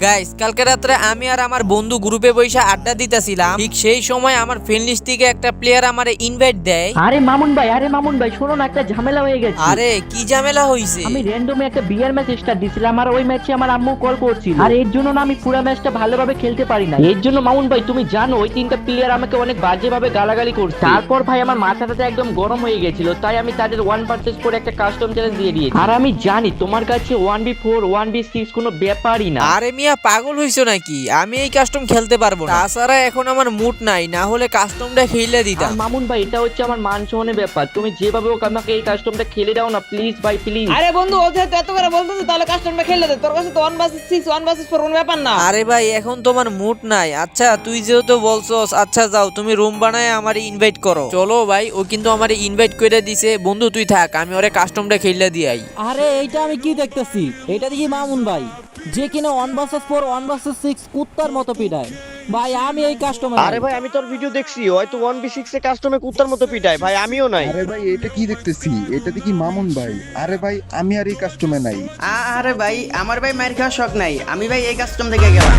Guys কালকে রাত্রে আমি আর আমার বন্ধু গ্রুপে বসে আড্ডা দিতেছিলাম, ঠিক সেই সময় আমার ফ্রেন্ড লিস্ট থেকে একটা প্লেয়ার আমারে ইনভাইট দেয়। আরে মামুন ভাই শোনো না, একটা ঝামেলা হয়ে গেছে। আরে কি ঝামেলা হইছে? আমি র্যান্ডমে একটা বিয়ার ম্যাচ স্টার্ট দিছিলাম, আর ওই ম্যাচে আমার আম্মু কল করছিল, আর এর জন্য না আমি পুরো ম্যাচটা ভালোভাবে খেলতে পারি না। এর জন্য মামুন ভাই তুমি জানো ওই তিনটা প্লেয়ার আমাকে অনেক বাজেভাবে গালাগালি করছে। তারপর ভাই আমার মাথাটা একদম গরম হয়ে গেছিল, তাই আমি তাদের 1 vs 4 একটা কাস্টম চ্যালেঞ্জ দিয়ে দিয়েছি। আর আমি জানি তোমার কাছে 1v4 1v6 কোনো ব্যাপারই না। আরে মিয়া পাগল হইছো নাকি? আমি এই কাস্টম খেলতে পারবো না, তাছাড়া এখন আমার মুড নাই, না হলে কাস্টমটা খেলে দিতাম। আর মামুন ভাই এটা হচ্ছে আমার মান সম্মানের ব্যাপার, তুমি যেভাবে হোক আমাকে এই কাস্টমটা খেলে দাও না প্লিজ ভাই প্লিজ। আরে বন্ধু ও যেহেতু এত করে বলতেছে তাহলে কাস্টমটা খেলে দে, তোর কাছে তো 1 vs 6 1 vs 4 কোনো ব্যাপার না। আরে ভাই এখন তোমার মুড নাই। আচ্ছা তুই যেহেতু বলছস, আচ্ছা যাও তুমি রুম বানায় আমারে ইনভাইট করো। চলো ভাই, ও কিন্তু আমারে ইনভাইট করে দিছে। বন্ধু তুই থাক, আমি ওরে কাস্টমটা খেলে দিয়াই। আরে এইটা আমি কি দেখতেছি? এটা দেখি মামুন ভাই যে কিনা 1 vs 4 1 vs 6 কুত্তার মতো পিটায়। ভাই আমি এই কাস্টমার। আরে ভাই আমি তোর ভিডিও দেখছি, হয়তো 1v6 এ কাস্টমে কুত্তার মতো পিটায়। ভাই আমিও নাই। আরে ভাই এটা কি দেখতেছি? এটা দেখি মামুন ভাই। আরে ভাই আমি আর এই কাস্টমে নাই। আরে ভাই আমার ভাই মার খাওয়ার শখ নাই, আমি ভাই এই কাস্টম থেকে গেলাম।